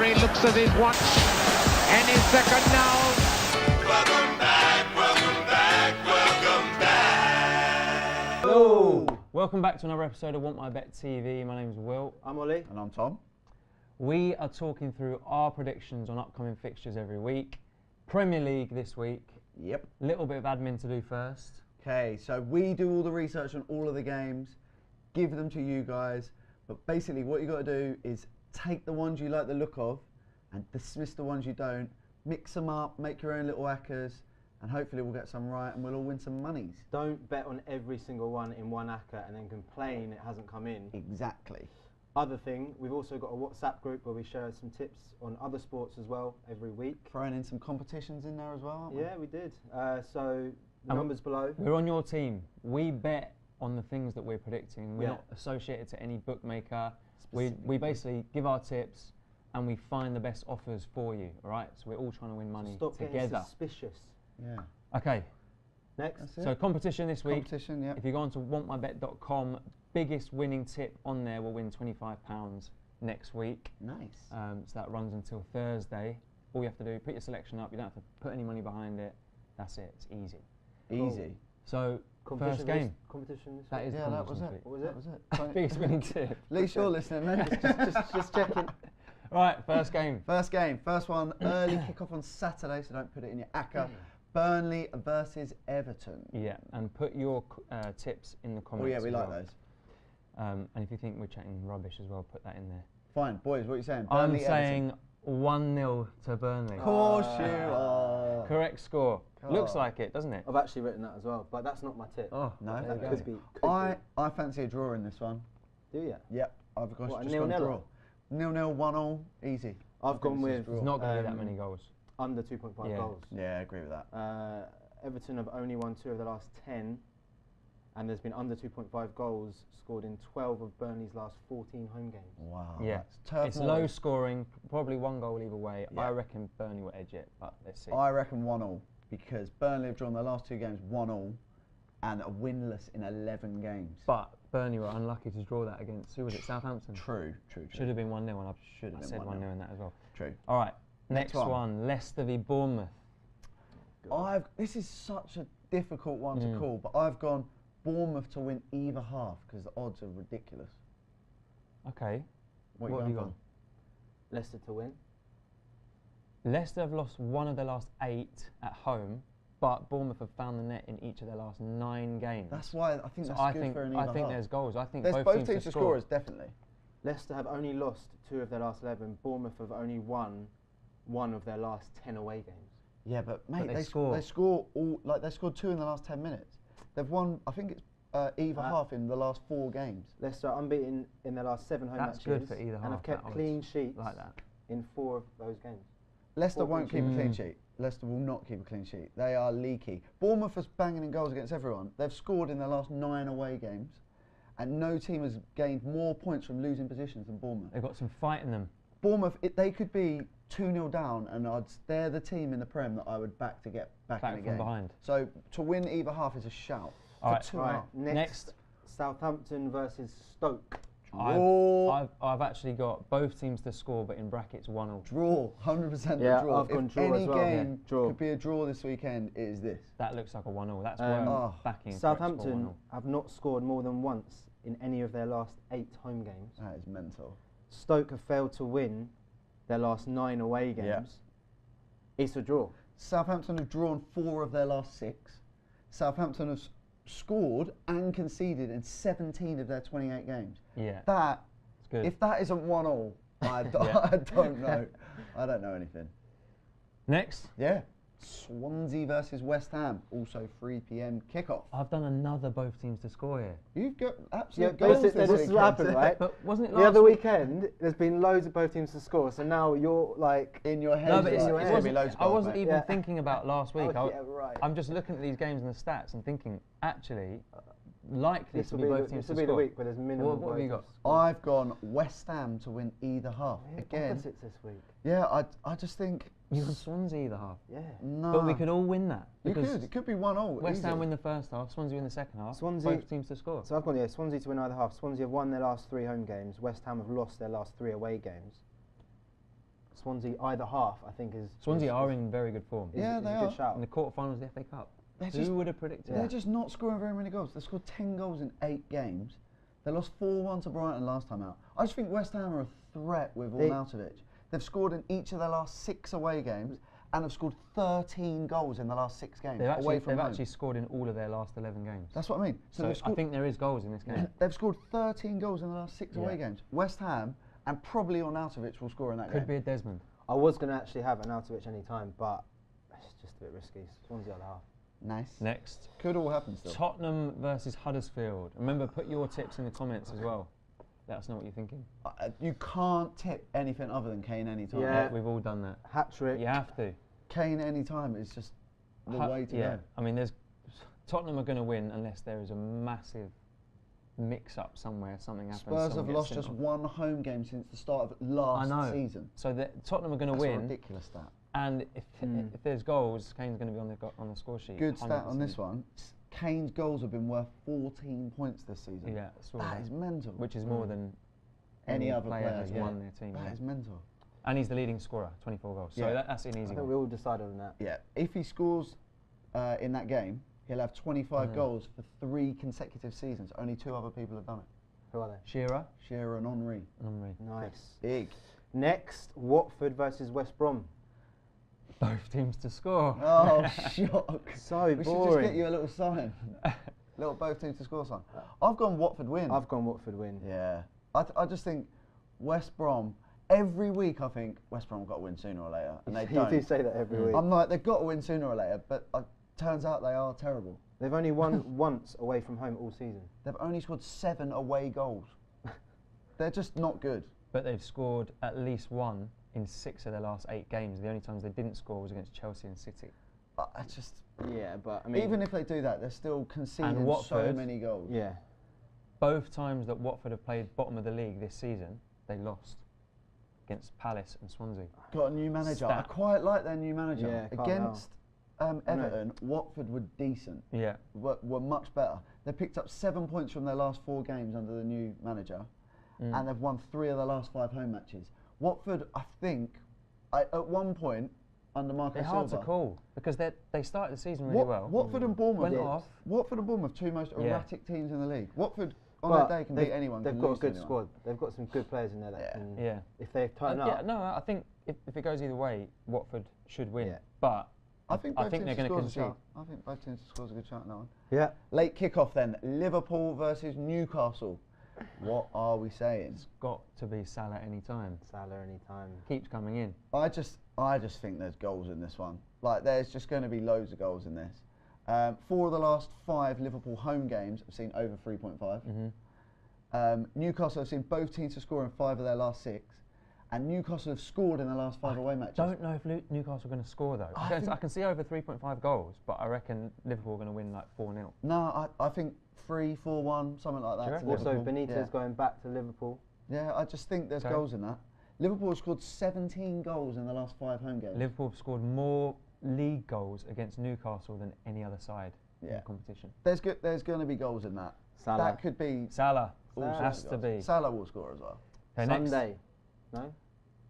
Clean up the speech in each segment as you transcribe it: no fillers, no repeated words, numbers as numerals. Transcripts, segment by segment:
referee looks at his watch and his second now. Welcome back, welcome back, welcome back. Hello. Welcome back to another episode of WantMyBet TV. My name is Will. I'm Olly. And I'm Tom. We are talking through our predictions on upcoming fixtures every week. Premier League this week. Yep. Little bit of admin to do first. Okay, so we do all the research on all of the games, give them to you guys, but basically what you got to do is take the ones you like the look of and dismiss the ones you don't, mix them up, make your own little ACCAs, and hopefully we'll get some right and we'll all win some monies. Don't bet on every single one in one ACCA and then complain it hasn't come in. Exactly. Other thing, we've also got a WhatsApp group where we share some tips on other sports as well every week. Throwing in some competitions in there as well, aren't we? Yeah, we did. So the numbers below. We're on your team. We bet on the things that we're predicting. We're not associated to any bookmaker. We basically give our tips and we find the best offers for you, all right? So we're all trying to win money Stop together. getting suspicious. Yeah. Okay. Next. So competition this week. Competition, yeah. If you go on to wantmybet.com, biggest winning tip on there will win £25 next week. Nice. So that runs until Thursday. All you have to do, put your selection up. You don't have to put any money behind it. That's it. It's easy. Easy. So first game. Competition this That week. is Yeah, that was it. competition What was That it? was it. biggest winning tip. At least you're listening, mate. just checking. Right, first game. First game, first one, early kick-off on Saturday, so don't put it in your ACCA. Burnley versus Everton. Yeah, and put your tips in the comments. Oh yeah, we as like well. those. And if you think we're chatting rubbish as well, put that in there. Fine, boys, what are you saying? I'm Burnley, saying 1-0 to Burnley. Everton. Of course you are. Correct score. God. Looks like it, doesn't it? I've actually written that as well, but that's not my tip. Oh, No, It that could be. I fancy a draw in this one. Do you? Yep, I've got What, a just gone 0-0? draw. 0-0, 1-0, easy. I've gone this is with draw. It's not going to be that many goals. under 2.5 Yeah. goals. Yeah, I agree with that. Everton have only won 2 of the last 10, and there's been under 2.5 goals scored in 12 of Burnley's last 14 home games. Wow. Yeah, that's turf it's more. low scoring, probably 1 goal either way. Yeah. I reckon Burnley will edge it, but let's see. I reckon 1-0 because Burnley have drawn their last 2 games 1-0 and are winless in 11 games. But Burnley were unlucky to draw that against, who was it, Southampton? True. Should have been 1-0, and I Should have been said 1-0 1-0. in that as well. True. All right, next Next one, Leicester v Bournemouth. This is such a difficult one to call, but I've gone Bournemouth to win either half because the odds are ridiculous. Okay, What have you you going gone? Leicester to win. Leicester have lost 1 of their last 8 at home, but Bournemouth have found the net in each of their last 9 games. That's why I think So that's good for an either I think half. there's goals. I think There's both teams to score. scorers, definitely. Leicester have only lost 2 of their last 11. Bournemouth have only won 1 of their last 10 away games. Yeah, but mate, they they score. score all they scored 2 in the last 10 minutes. They've won, I think it's either half in the last 4 games. Leicester are unbeaten in their last 7 home That's matches good for either half, and have kept that clean odds. sheets Like that. in 4 of those games. Leicester 4 won't clean keep a clean sheet. Leicester will not keep a clean sheet. They are leaky. Bournemouth is banging in goals against everyone. They've scored in their last 9 away games, and no team has gained more points from losing positions than Bournemouth. They've got some fight in them. Bournemouth, they could be 2-0 down, and they're the team in the Prem that I would back to get back in the from game. behind. So to win either half is a shout. All For right. 2-0. Next, Southampton versus Stoke. Draw. I've actually got both teams to score, but in brackets 1-1. Draw, 100% Yeah, a draw. I've gone If draw any as well. game Yeah, draw. could be a draw this weekend, it is this. That looks like a 1-0. That's why I'm Oh. backing. for it to score Southampton 1-0. have not scored more than once in any of their last 8 home games. That is mental. Stoke have failed to win their last 9 away games. Yeah. It's a draw. Southampton have drawn 4 of their last 6. Southampton have scored and conceded in 17 of their 28 games. Yeah, That, it's good. if that isn't 1-1, I don't know. I don't know anything. Next, Yeah. Swansea versus West Ham, also 3 p.m. kickoff. I've done another both teams to score here. You've got absolute Yeah, goals this this is what weekend. happened, right? But wasn't it The last other week? weekend, there's been loads of both teams to score, so now you're like... In your head, No, but it's it's, like, it it's gonna be wasn't, loads of I goals, wasn't mate. even Yeah. thinking about last week. Oh, yeah, right. I'm just looking at these games and the stats and thinking, actually, likely This to will be be, both the, teams this to will be the score. week where there's minimum. What have you got? I've gone West Ham to win either half. Yeah, Again, opposites this week. yeah, I just think, You can Swansea the half. Yeah. no. But we could all win that. You because could. It could be 1-0. West easy. Ham win the first half, Swansea win the second half. Swansea- Both teams to score. So I've gone, Swansea to win either half. Swansea have won their last 3 home games. West Ham have lost their last 3 away games. Swansea either half, I think is... Swansea are in very good form. Yeah, is they a are. good shout. In the quarterfinals of the FA Cup. Who would have predicted They're that? just not scoring very many goals. They scored 10 goals in 8 games. They lost 4-1 to Brighton last time out. I just think West Ham are a threat with Arnautovic. They've scored in each of their last 6 away games and have scored 13 goals in the last 6 games They've home. actually scored in all of their last 11 games. That's what I mean. So they've I scored, think there is goals in this game. they've scored 13 goals in the last 6 away games. West Ham and probably Arnautovic will score in that game. Could be a Desmond. I was going to actually have Arnautovic any time, but it's just a bit risky. Swansea other half. Nice. Next, Could all happen still. Tottenham versus Huddersfield. Remember, put your tips in the comments as well. Let us know what you're thinking. You can't tip anything other than Kane anytime. Yeah. We've all done that. Hat-trick. You have to. Kane anytime is just the way to go. I mean, Tottenham are going to win unless there is a massive mix-up somewhere, something happens. Spurs have lost just 1 home game since the start of last season. So Tottenham are going to That's win. a ridiculous stat. And if there's goals, Kane's going to be on the score sheet. Good stat 100%. on this one. Kane's goals have been worth 14 points this season. Yeah, That is mental. which is more than Any other player player has won their team. That yeah. is mental. And he's the leading scorer, 24 goals. So Yeah. that's an I easy think one. we all decided on that. Yeah. If he scores in that game, he'll have 25 goals for 3 consecutive seasons. Only 2 other people have done it. Who are they? Shearer Shearer and Henry. and Henry. Nice. Big. Next, Watford versus West Brom. Both teams to score. Oh, shock. So We should just boring. get you a little sign. Little both teams to score sign. I've gone Watford win. I've gone Watford win. Yeah. I just think West Brom, every week I think West Brom have got to win sooner or later. And they You don't. do say that every week. I'm like, they've got to win sooner or later, but turns out they are terrible. They've only won once away from home all season. They've only scored 7 away goals. They're just not good. But they've scored at least 1 in 6 of their last 8 games. The only times they didn't score was against Chelsea and City. I just, Yeah, but I mean, even if they do that, they're still conceding so Watford- many goals. yeah, Both times that Watford have played bottom of the league this season, they lost against Palace and Swansea. Got a new manager. I Stat. quite like their new manager. Yeah, Against Everton, Watford were decent. Yeah. Were much better. They picked up 7 points from their last 4 games under the new manager, and they've won 3 of their last 5 home matches. Watford, I think, at one point under Marco They're Silva, hard to call because they started the season really well. Watford and Bournemouth. Went off. Watford and Bournemouth, 2 most erratic teams in the league. Watford on but their day can they've- beat anyone. They've can got a lose to good anyone. squad. They've got some good players in there that can. Yeah. If they turn Yeah, up. no, I think if it goes either way, Watford should win. Yeah. But I think I both think teams they're to going to score is a concede. shout. I think both teams to score is a good shot in that one. Yeah. Late kickoff then. Liverpool versus Newcastle. What are we saying? It's got to be Salah any time. Salah any time. Keeps coming in. I just think there's goals in this one. Like, there's just going to be loads of goals in this. 4 of the last 5 Liverpool home games have seen over 3.5. Newcastle have seen both teams to score in 5 of their last 6. And Newcastle have scored in the last 5 away matches. Don't know if Newcastle are going to score though. I I can see over 3.5 goals, but I reckon Liverpool are going to win like 4-0. No, I think 3-4-1, something like that. Sure. to Also, Liverpool. Benitez Yeah. going back to Liverpool. Yeah, I just think there's Okay. goals in that. Liverpool have scored 17 goals in the last 5 home games. Liverpool have scored more league goals against Newcastle than any other side in Yeah. the competition. There's going to be goals in that. Salah. That could be Salah all Salah. sorts has of to goals. be. Salah will score as well. Okay, next. Sunday. No.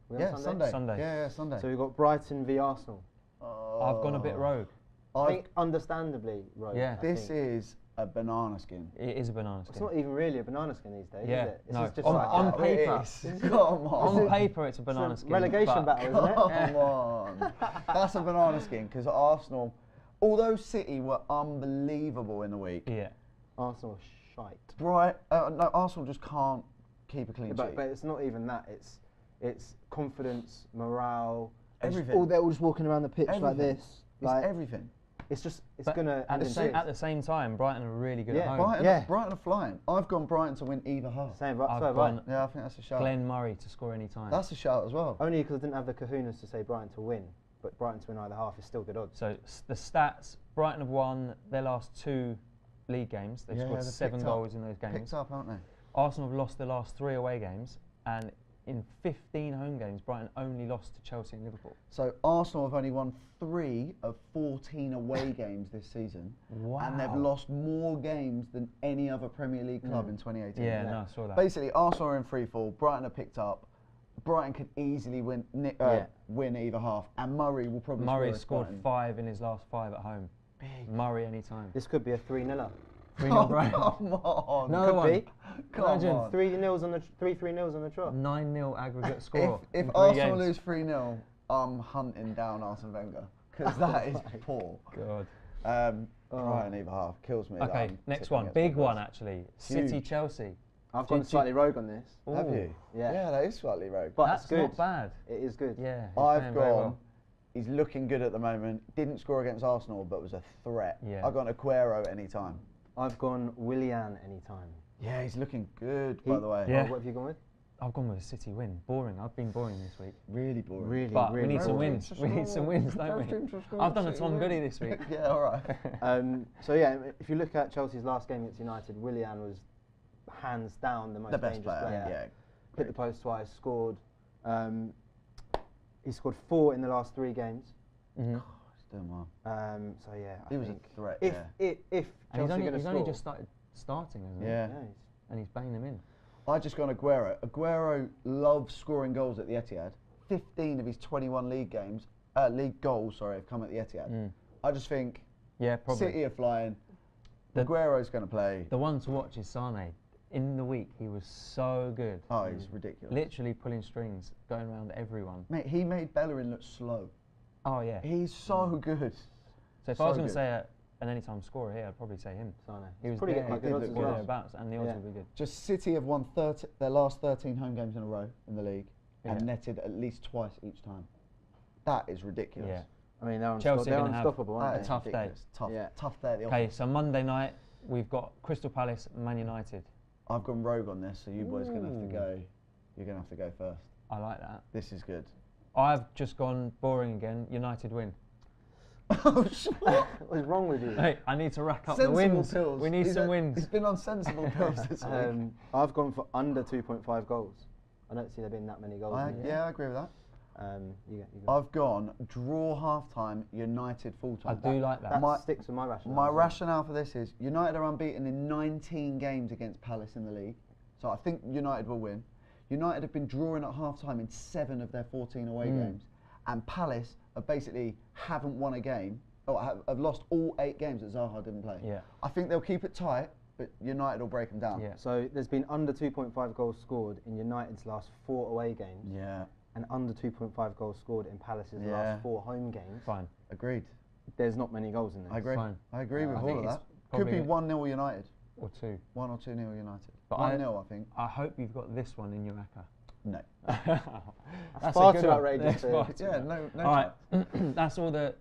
We on Yeah, Sunday. Sunday. Yeah, Sunday. So we've got Brighton v Arsenal. I've gone a bit rogue. I think understandably, right. Yeah. This is a banana skin. It is a banana It's skin. not even really a banana skin these days, Yeah, is it? This no. is just On- like on a- paper. It is. Come on. On paper, it's a banana it's a skin. relegation but battle, isn't it? Come on. That's a banana skin because Arsenal, although City were unbelievable in the week, Yeah. Arsenal shite. no, Arsenal just can't keep a clean Yeah, sheet. but it's not even that. It's confidence, morale, and just Everything. they're all just walking around the pitch like Everything. this. It's Like everything. it's But gonna at end the, in at the same time, Brighton are really good Yeah. at home. Brighton, Yeah. Brighton are flying. I've gone Brighton to win either half. same. But I've so have I. gone Yeah, I think that's a shout. Glenn Murray to score any time. That's a shout as well. Only because I didn't have the kahunas to say Brighton to win, but Brighton to win either half is still good odds. So the stats: Brighton have won their last 2 league games. They've Yeah, scored they've 7 picked up- goals in those games. Picked up, haven't they? Arsenal have lost their last 3 away games, and in 15 home games, Brighton only lost to Chelsea and Liverpool. So Arsenal have only won 3 of 14 away games this season. And they've Wow. lost more games than any other Premier League club in 2018. Yeah, no, I saw that. Basically, Arsenal are in free fall. Brighton are picked up. Brighton could easily win either half, and Murray will probably Murray score. scored 5 in his last 5 at home. Big. Murray anytime. This could be a 3-0. 3-0 Brighton. Come on. No Could one. be. Come Imagine. on. 3-0 on the 3-0s on the trot. 9-0 aggregate score. If in 3 Arsenal games. lose 3-0, I'm hunting down Arsene Wenger because that is poor. God. Brighton either half kills me. Okay, next one. Big one actually. City Huge. Chelsea. I've gone slightly rogue on this. Have Ooh. you? Yeah. Yeah, that is slightly rogue. But That's it's good. not bad. It is good. Yeah. he's I've playing very gone. well. He's looking good at the moment. Didn't score against Arsenal, but was a threat. Yeah. I've gone Aguero any time. I've gone Willian anytime. Yeah, he's looking good, by the way. Yeah. Oh, what have you gone with? I've gone with a City win. Boring. I've been boring this week. Really boring. Really, But really we need some boring. wins. We need some wins, don't we? I've done a Tom Goody this week. Yeah, all right. So yeah, if you look at Chelsea's last game against United, Willian was hands down the most The best dangerous player. player. Yeah. Hit the post twice, scored. He scored 4 in the last 3 games. Mm-hmm. He's doing well. So yeah, He I was a think threat. if Yeah. if And he's Chelsea are only, going to he's score, only just started starting, isn't he? Yeah. And he's banging them in. I just gone Aguero. Aguero loves scoring goals at the Etihad. 15 of his 21 league goals, have come at the Etihad. I just think Yeah, probably. City are flying. The- Aguero's going to play. The one to watch is Sane. In the week, he was so good. Oh, he's ridiculous. Literally pulling strings, going around everyone. Mate, he made Bellerin look slow. Oh, yeah. He's so good. So if so I was going good. to say an anytime scorer here, I'd probably say him. Sane. He was probably there, get quite he good did odds look as good. or well. thereabouts, and the odds Yeah. will be good. Just City have won their last 13 home games in a row in the league and Yeah. netted at least twice each time. That is ridiculous. Yeah. I mean, they're, Chelsea they're are gonna have unstoppable, That aren't is they? tough day. ridiculous. Tough, Yeah. tough day at the Okay, office. so Monday night, we've got Crystal Palace, Man United. I've gone rogue on this, so you boys are going to have to Ooh. go. You're going to have to go first. I like that. This is good. I've just gone boring again. United win. Oh, shit. What is wrong with you? Hey, I need to rack up the Sensible wins. pills. We need He's some He's wins. been on sensible pills this week. I've gone for under 2.5 goals. I don't see there being that many goals. in it. Yeah, I agree with that. You go. I've gone draw half time, United full I time. do like that. That my- sticks with my rationale. My as well. rationale for this is United are unbeaten in 19 games against Palace in the league, so I think United will win. United have been drawing at half time in 7 of their 14 away games, and Palace have basically haven't won a game, or have lost all 8 games that Zaha didn't play. Yeah. I think they'll keep it tight, but United will break them down. Yeah. So there's been under 2.5 goals scored in United's last 4 away games, Yeah, and under 2.5 goals scored in Palace's Yeah. last 4 home games. Fine. agreed. There's not many goals in there. I agree. Fine. I agree with I all think of it's that. Could probably be a- 1-0 United. Or 2. 1 or 2-0 United. But 1-0, I think. I hope you've got this one in your ACCA. No. That's far a good too one. outrageous That's to- far too- Yeah, no All right. That's all the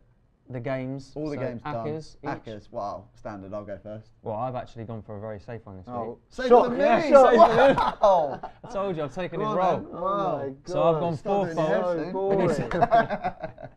games. All the So games done. ACCAs each. ACCAs, wow, standard. I'll go first. Well, I've actually gone for a very safe one this Oh, week. Safer shock, than yeah, me. shock. Wow. I told you I've taken Go his on role. then. Oh Wow. my God. So I've gone Start doing your fourfold. head So soon. boring.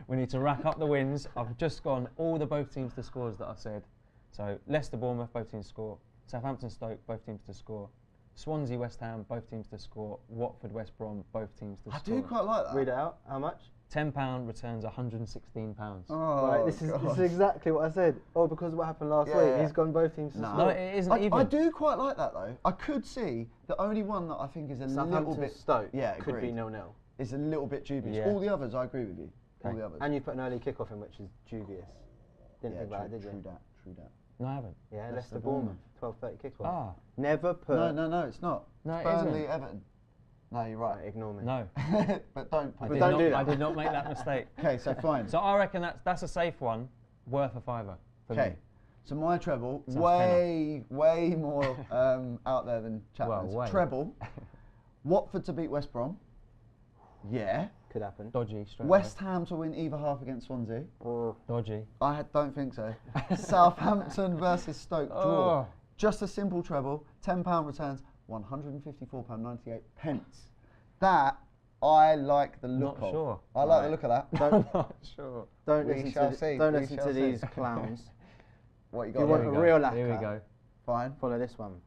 We need to rack up the wins. I've just gone all the both teams to scores that I said. So Leicester, Bournemouth, both teams score. Southampton, Stoke, both teams to score. Swansea, West Ham, both teams to score. Watford, West Brom, both teams to I score. do quite like that. Read it out. How much? £10 returns £116. Oh, Right, this is God. exactly what I said. Oh, because of what happened last Yeah, week, yeah. he's gone both teams to No. No, score. it isn't I even. do quite like that though. I could see the only one that I think is a little Southampton bit Stoke yeah, could be agreed. 0-0. Is a little bit dubious. Yeah. All the others, I agree with you. All Okay. the others. And you put an early kickoff in, which is dubious. Didn't yeah, think about true, it, did you? true that. True that. No, I haven't. Yeah, Leicester, Leicester Bournemouth, 12:30 kickoff. Ah, Never put. No, it's not. No, It's it isn't. Burnley, Everton. No, you're Right, right. ignore me. no. But don't. I Put did don't not, do that. I did not make that mistake. Okay, so fine. So I reckon that's a safe one, worth a £5 for me. Okay. So my treble, So way more out there than Chapman's. Well, way. Treble. Watford to beat West Brom. Yeah. Could happen. Dodgy, straight West Ham to win either half against Swansea. away. Dodgy. Don't think so. Southampton versus Stoke draw. Oh. Just a simple treble. £10 returns £154.98. That I like the look Not of. sure. I like the Right. look of that. I'm not sure. Don't We listen shall to see, don't we listen shall to see. these clowns. What you If got? you there? want a Here we real go. Here we lacquer, go. Fine. follow this one.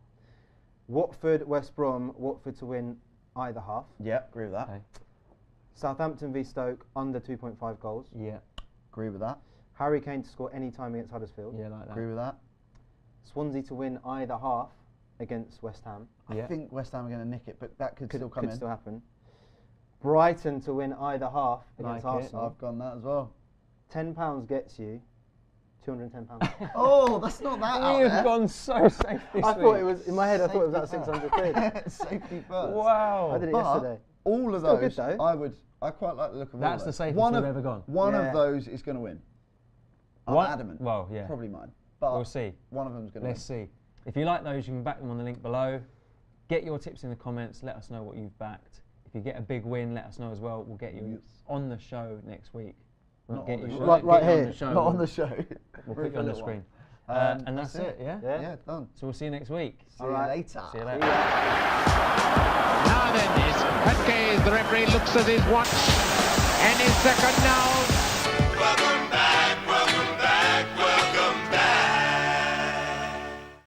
Watford, West Brom, Watford to win either half. Yeah, agree with that. Okay. Southampton v Stoke, under 2.5 goals. Yeah. Agree with that. Harry Kane to score any time against Huddersfield. Yeah, like that. Agree with that. Swansea to win either half against West Ham. Yeah. I think West Ham are going to nick it, but that could still come could in. still happen. Brighton to win either half against Like it. Arsenal. I've gone that as well. £10 gets you £210. Oh, that's not that out We have there. gone so safe this I thought week. it was, in my head, I thought it was at 600 quid. Safety first. Wow. I did it But yesterday. all of Still those, good though. I quite like the look of That's all of the those. safest One we've of, ever gone. One Yeah. of those is going to win. I'm One- adamant. Well, yeah. Probably mine. But We'll see. one of them's going to win. Let's see. If you like those, you can back them on the link below. Get your tips in the comments. Let us know what you've backed. If you get a big win, let us know as well. We'll get you Yes. on the show next week. We'll Not get on the you show. Right- right get you here. On the show. Not on We'll- the show. We'll Room put for you on a the little screen. while. And that's it, yeah? Yeah, done. So we'll see you next week. See you later. See you later. Now then, Petke, the referee looks at his watch, and his second now.